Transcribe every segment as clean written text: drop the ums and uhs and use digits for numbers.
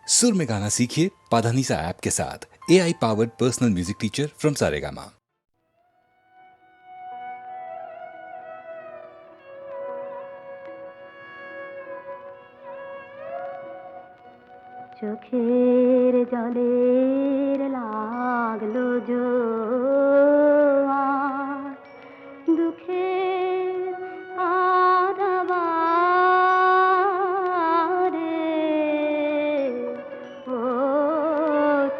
सुर में गाना सीखिए पाधानीसा ऐप के साथ। AI powered personal music teacher from Saregama. চোখের জলের লাগলো জোয়ার, দুঃখের আধারে ও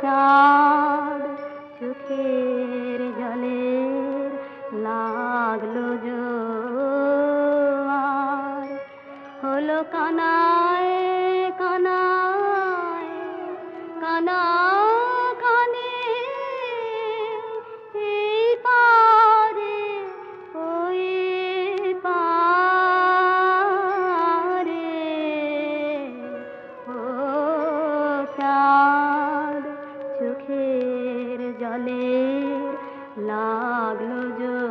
চাঁদ, চোখের জলের লাগলো জোয়ার, হলো কানায় কানায় কানা কানে, এই পারে ওই পারে ও চাঁদ, চোখের জলের লাগলো জোয়ার।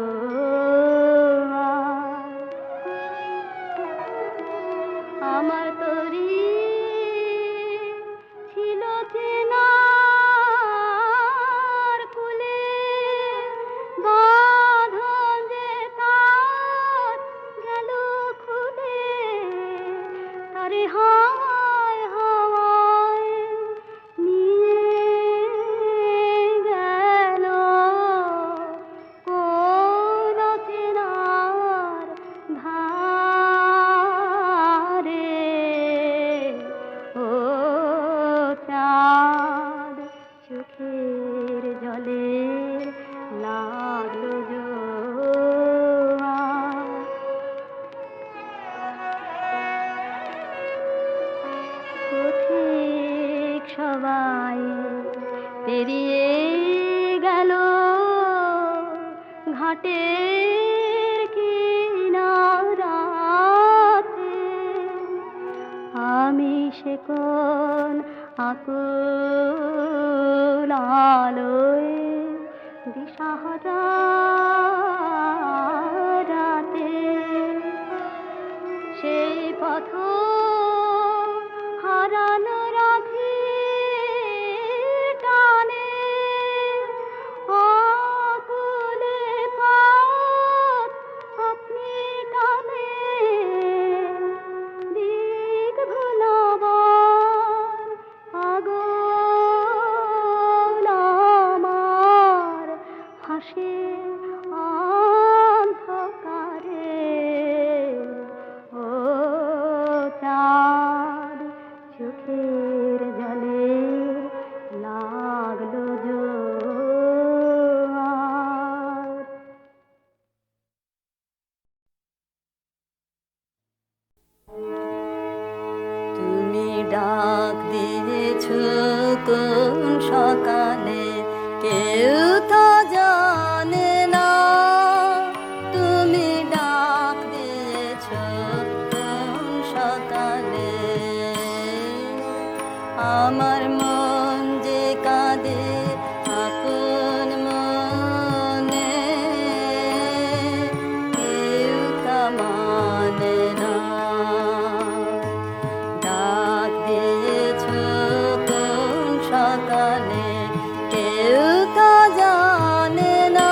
আমার তরি ছিল চেনার কুলে, বাঁধন যে তার গেল খুলে, তারে হাওয়ায় হাওয়ায় নিয়ে গেল কোন চেনার ধারে ও চাঁদ, চোখের জলের লাগলো জোয়ার। পথিক সবাই পেরিয়ে গেল ঘাটের কিনারাতে, আমি সে কোন আকুল আলোয় দিশাহারা রাতে, সেই পথ হারানো রাখি টানে, আকুলে পথ আপনি টানে, দিক ভুলাবার পাগল আমার হাসে অন্ধকারে ও চাঁদ, চোখের জলের লাগলো জোয়ার। তুমি ডাক দিয়েছ কোন সকালে, কেউ তো জানে না, তুমি ডাক দিয়েছ কোন সকালে, আমার মন যে কাঁদে আপন মনে, কেউ তা মানে না, ডাক দিয়েছ কোন সকালে, কেউ তা জানে না,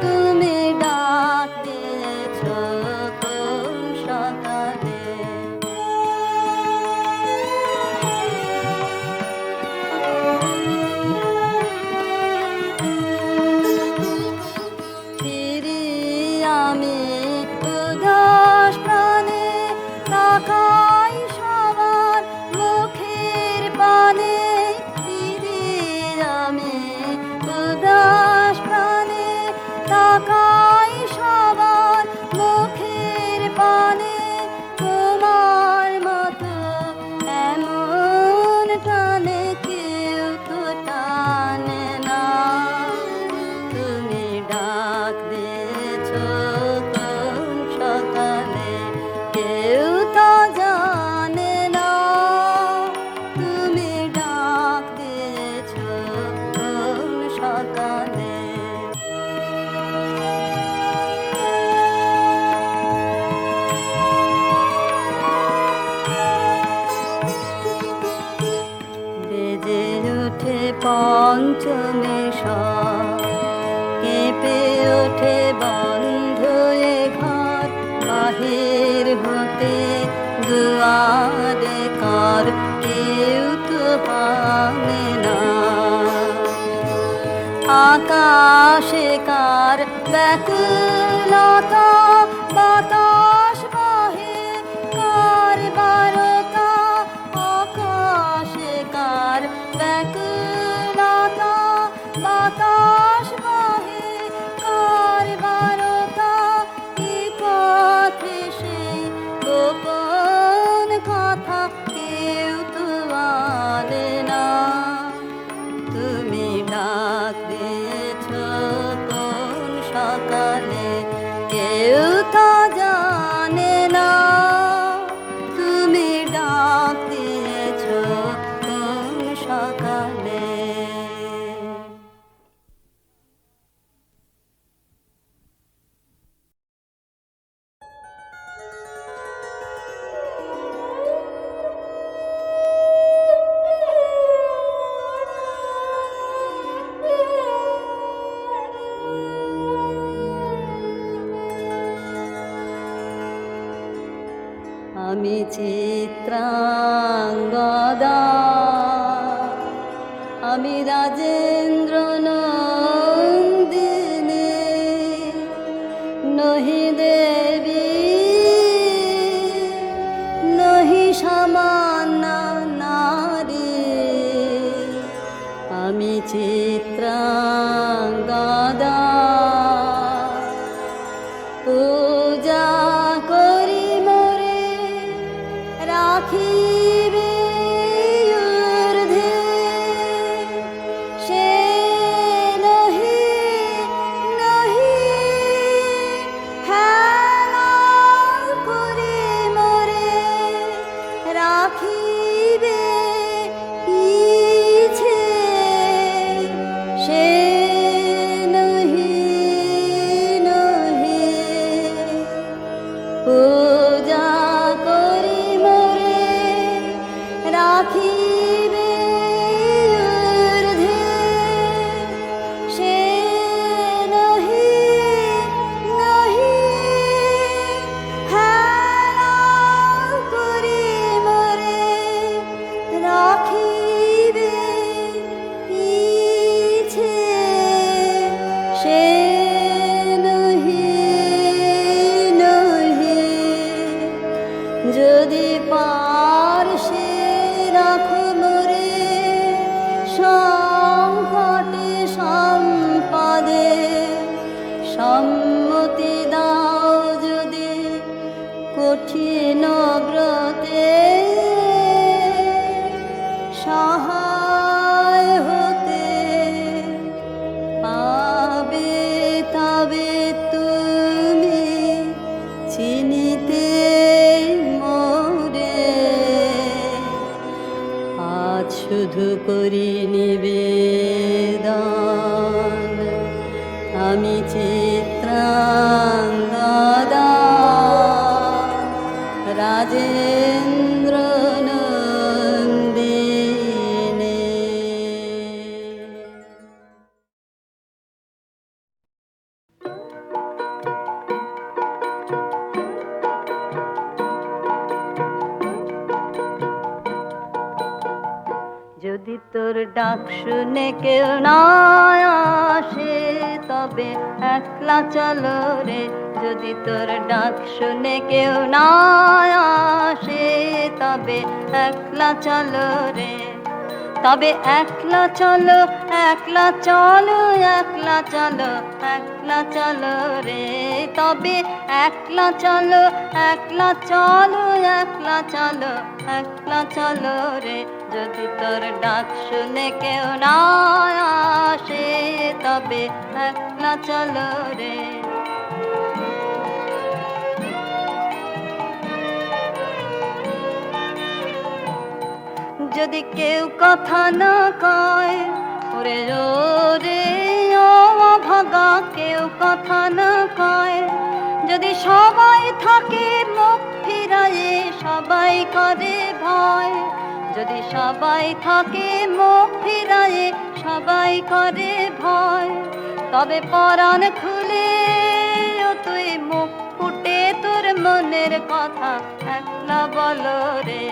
তুমি ডাক দিয়েছ কোন সকালে। পঞ্চমে কেঁপে ওঠে বন্ধ এ ঘর, বাহির হতে দুয়ারে কার কেউ তো ভাঙে না। আকাশে কার ব্যাকুলতা, বাতাস বহে কার বারতা। আকাশে কার ব্যাকুলতা, বাতাস বহে কার বারতা। কি পথে সেই গোপন কথা কেউ তো আনে না। তুমি ডাক দিয়েছ কোন সকালে, কেউ তা জানে না। তুমি ডাক দিয়েছ কোন সকালে। আমি চিত্রাঙ্গদা, আমি রাজেন্দ্র নন্দিনী, নহি দেবী নহি সামান্য নারী। আমি চিত্রাঙ্গদা, পূজা করি মোরে রাখিবে ঊর্ধ্বে। সে নহি নহি হেলা করি মোরে রাখিবে পিছে। সে নহি নহি পূজা করি মোরে রাখিবে ঊর্ধ্বে। সে নহি নহি হেলা করি মোরে রাখিবে পিছে। সে নহি নহি যদি পারসে রাখো মোরে সংকটে সম্পদে। সম্মতি দাও যদি কঠিন ব্রতে, সহায় হতে পাবে তবে তুমি চিনিতে মোরে। আজ শুধু করি নিবেদন, আমি চিত্রাঙ্গদা, রাজেন্দ্র নন্দিনী। যদি তোর ডাক শুনে কেউ না আসে, তবে একলা চলো রে। যদি তোর ডাক শুনে কেউ না আসে, তবে একলা চলো রে। তবে একলা চলো, একলা চলো, একলা চলো, একলা চলো রে। তবে একলা চলো, একলা চলো, একলা চলো, একলা চলো রে। যদি তোর ডাক শুনে কেউ না আসে, তবে একলা চলো রে। যদি কেউ কথা না কয়, ওরে ওরে ও অভাগা, কেউ কথা না কয়। যদি সবাই থাকে মুখ ফিরায়ে, সবাই করে ভয়। যদি সবাই থাকে মুখ ফিরায়ে, সবাই করে ভয়, তবে পরাণ খুলে ও তুই মুখ ফুটে তোর মনের কথা একলা বল রে।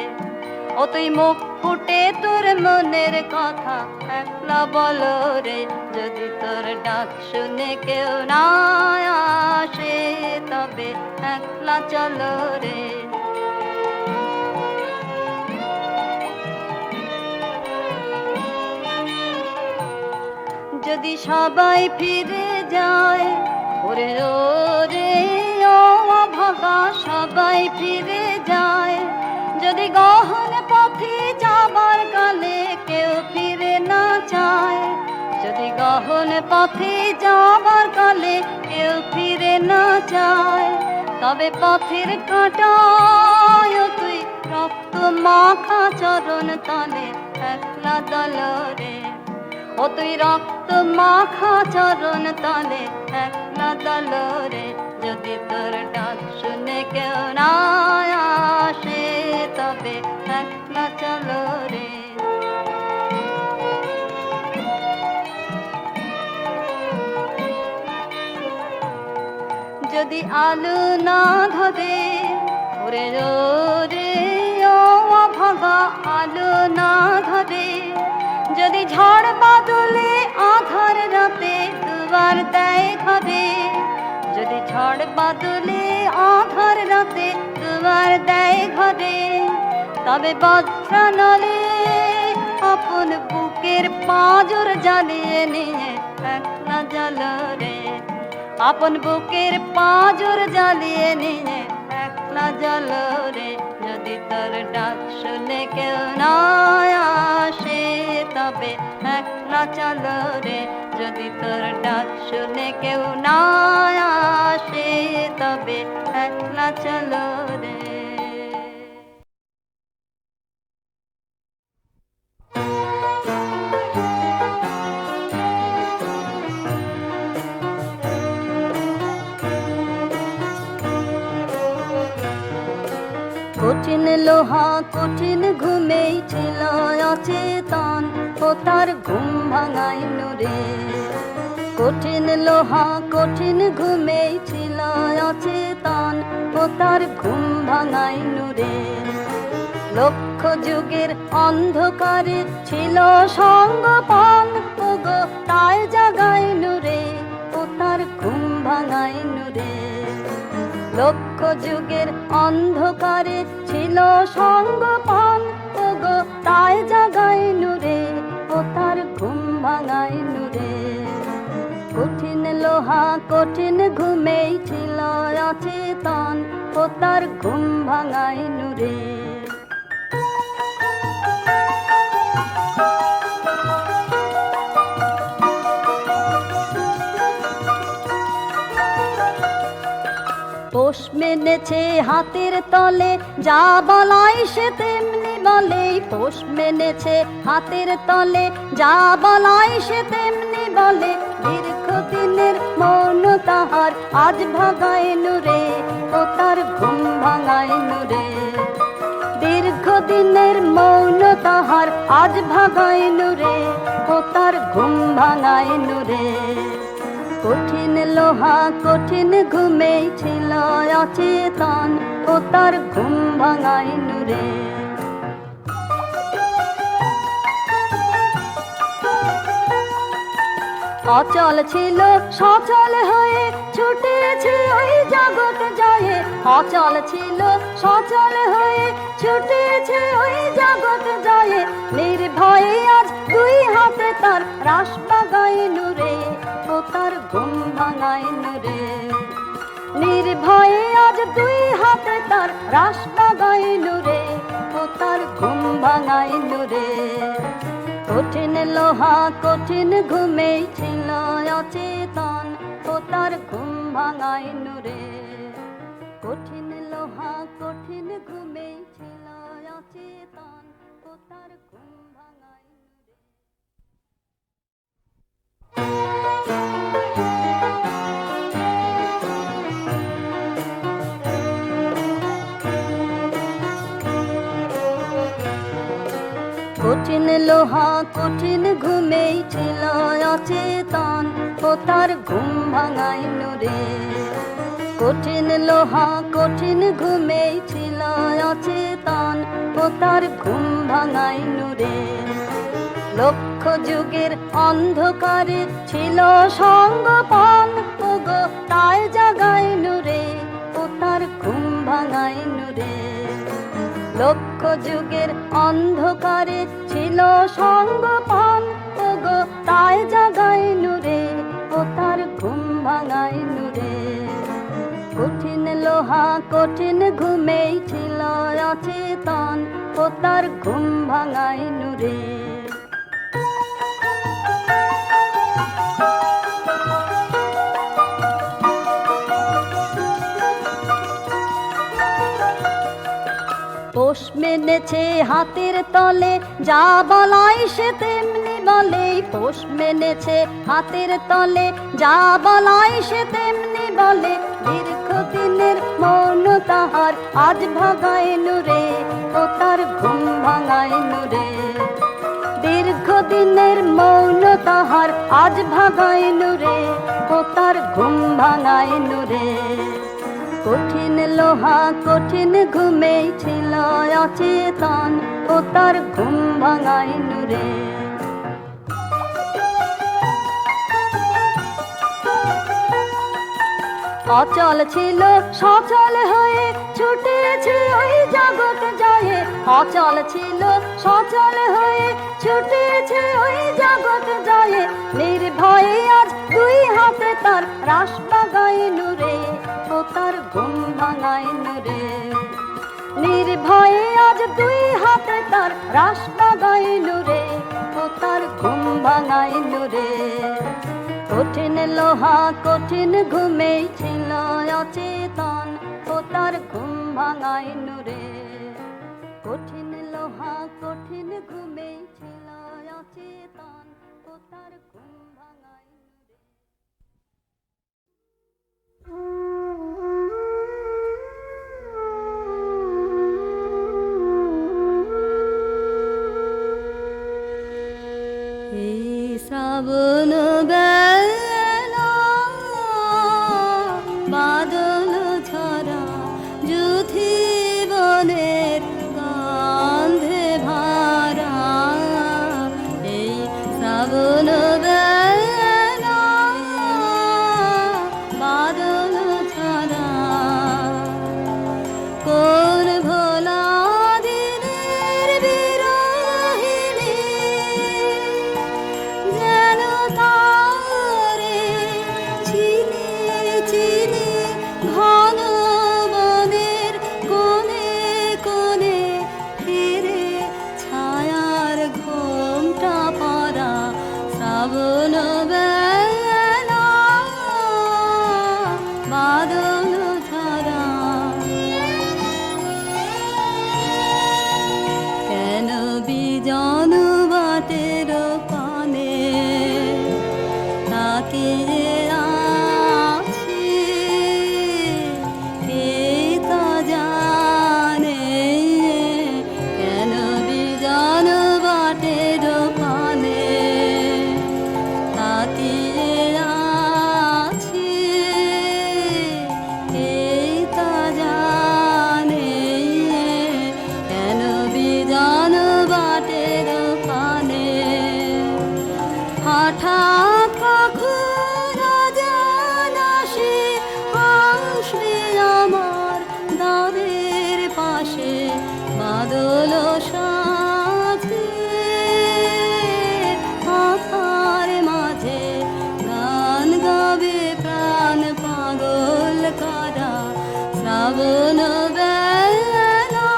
ও তুই মুখ ফুটে তোর মনের কথা একলা বল রে। যদি তোর ডাক শুনে কেউ না আসে, তবে একলা চলো রে। যদি সবাই ফিরে যায়, ওরে ওরে ও অভাগা সবাই ফিরে যায়। যদি গহন পথে যাবার কালে কেউ ফিরে না চায়, যদি গহন পথে যাবার কালে কেউ ফিরে না চায়, তবে পথের কাঁটায় তুই রক্ত মাখা চরণ তলে একলা দল রে। ও তুই রক্ত মাখা চরণ তলে একলা দল রে। যদি তোর ডাক শুনে কেউ না আসে, তবে একলা চলো রে। যদি আলো না ধরে, ওরে রে ও অভাগা আলো না ধরে। যদি ঝড় বাদলে আধার রাতে দুয়ার দেয় ঘরে, যদি ঝড় বাদলে আধার রাতে দুয়ার দেয় ঘরে, তবে বজ্রানলে আপন বুকের পাঁজর জ্বালিয়ে নিয়ে একলা জ্বাল রে। আপন বুকের পাঁজর জ্বালিয়ে নিয়ে একলা জ্বাল রে। যদি তোর ডাক শুনে কেউ না আসে, তবে একলা চলো রে। যদি তোর ডাক শুনে কেউ না আসে, তবে একলা চলো রে। কঠিন লোহা কঠিন ঘুমেই ছিল অচেতন, ও তার ঘুম ভাঙাইনু রে। কঠিন লোহা কঠিন ঘুমেই ছিল অচেতন, ও তার ঘুম ভাঙাইনু রে। লক্ষ যুগের অন্ধকারে ছিল সঙ্গপান, ও গো তাই জাগাইনু রে। ও তার ঘুম ভাঙাইনু রে। লক্ষ যুগের অন্ধকারে ছিল সঙ্গপান, ও গো তাই জাগাইনু রে। ও তার ঘুম ভাঙাইনু রে। কঠিন লোহা কঠিন ঘুমেই ছিল অচেতন, ও তার ঘুম ভাঙাইনু রে। পোষ মেনেছে হাতের তলে, যা বলাই সে তেমনি বলে। পোষ মেনেছে হাতের তলে, যা বলাই সে তেমনি বলে। দীর্ঘদিনের মৌন তাহার আজ ভাঙাইনু রে। ও তার ঘুম ভাঙাইনু রে। দীর্ঘদিনের মৌন তাহার আজ ভাঙাইনু রে। ও তার ঘুম ভাঙাইনু রে। কঠিন লোহা কঠিন ঘুমেই ছিল অচেতন, ও তার ঘুম ভাঙাইনু রে। অচল ছিল সচল হয়ে ছুটেছে ওই জগৎ জয়ে। অচল ছিল সচল হয়ে ছুটেছে ওই জগৎ জয়ে। নির্ভয়ে আজ দুই হাতে তার রাস বাগাইনু রে। ও তার ঘুম ভাঙাইনু রে। নির্ভয়ে আজ দুই হাতে তার রাস বাগাইনু রে। ও তার ঘুম ভাঙাইনু রে। কঠিন লোহা কঠিন ঘুমেই ছিল অচেতন, ও তার ঘুম ভাঙাইনু রে। কঠিন লোহা কঠিন ঘুমেই ছিল অচেতন, ও তার ঘুম ভাঙাইনু রে। কঠিন লোহা কঠিন ঘুমেই ছিল অচেতন, ও তার ঘুম ভাঙাইনু রে। কঠিন লোহা কঠিন ঘুমেই ছিল অচেতন, ও তার ঘুম ভাঙাইনু রে। লক্ষ যুগের অন্ধকারে ছিল সঙ্গপান, ওগো তাই জাগাইনু রে, ও তার ঘুম ভাঙাইনু রে। লক্ষ যুগের অন্ধকারে ছিল সঙ্গপান, ওগো তাই জাগাইনু রে, ও তার ঘুম ভাঙাইনু রে। কঠিন লোহা কঠিন ঘুমেই ছিল অচেতন, ও তার ঘুম ভাঙাইনু রে। পোষ মেনেছে হাতের তলে, যা বলাই সে তেমনি বলে। পোষ মেনেছে হাতের তলে, যা বলাই সে তেমনি বলে। দীর্ঘদিনের মৌন তাহার আজ ভাঙাইনু রে, ও তার ঘুম ভাঙাইনু রে। দীর্ঘদিনের মৌন তাহার আজ ভাঙাইনু রে, ও তার ঘুম ভাঙাইনু রে। কঠিন লোহা কঠিন ঘুমেই ছিল অচেতন, ও তার ঘুম ভাঙাইনু রে। অচল ছিল সচল হয়ে ছুটেছে ওই জগৎ জয়ে। অচল ছিল সচল হয়ে ছুটেছে ওই জগৎ জয়ে। নির্ভয়ে আজ দুই হাতে তার রাস বাগাইনু রে, ও তার ঘুম ভাঙাইনু রে। নির্ভয়ে আজ দুই হাতে তার রাস বাগাইনু রে, ও তার ঘুম ভাঙাইনু রে। কঠিন লোহা কঠিন ঘুমেই ছিল অচেতন, ও তার ঘুম ভাঙাইনু রে। কঠিন লোহা কঠিন ঘুমেই ছিল অচেতন, ও তার ঘুম ভাঙাইনু রে। এই শ্রাবণ বেলা বাদল ছড়া যুথি বনের গন্ধে ভরা। এই শ্রাবণ বেলা বাদল ছড়া কোন ভোলা দিনের বিরহিণী যেন তারে চিনি চিনি ঘন বনের কোণে কোণে ফিরে ছায়ার ঘোমটা পরা। শ্রাবণ বেলা বাদল ঝরা কেন বিজন বাটের পানে তাকিয়ে আছি, কে তা জানে। কেন বিজন বাটের পানে তাকিয়ে আছি, কে তা জানে। কেন বিজন বাটের পানে হঠাৎ কখন জানাসে আসবে আমার দ্বারের পাশে বাদল সাথে। মাথার মাঝে গান গাবে প্রাণ পাগল করা। শ্রাবণ বেলা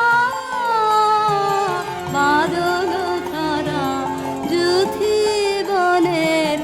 বাদল ধারা যুথি বনের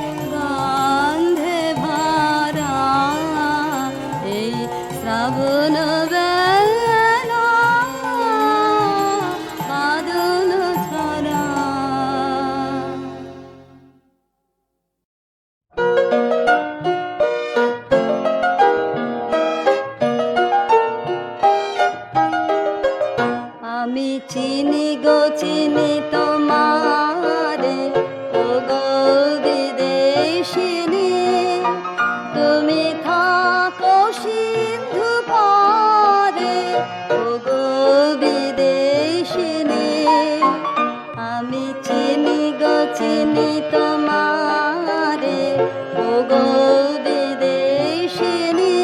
চিনি তোমারে ওগো বিদেশিনী।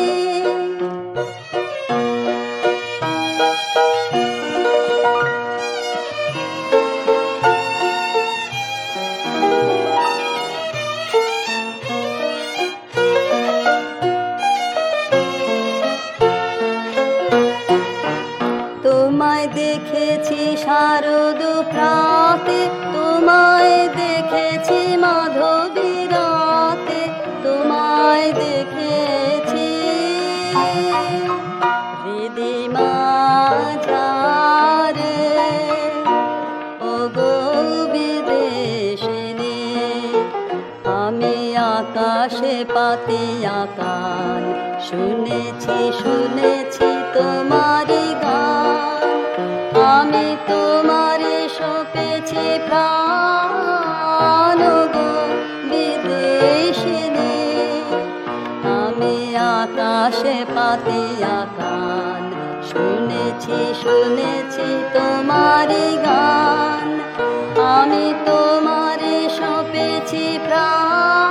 তোমায় দেখেছি শারদ প্রাতে, তোমায় দেখেছি মাধবী রাতে, তোমায় দেখেছি হৃদি মাঝারে ওগো বিদেশিনী। আমি আকাশে পাতিয়া কান, শুনেছি শুনেছি তোমারি গান। আমি তোমারে সপেছি প্রাণ গো বিদেশিনী। আমি আকাশে পাতিয়া কান, শুনেছি শুনেছি তোমারি গান। আমি তোমারে সপেছি প্রাণ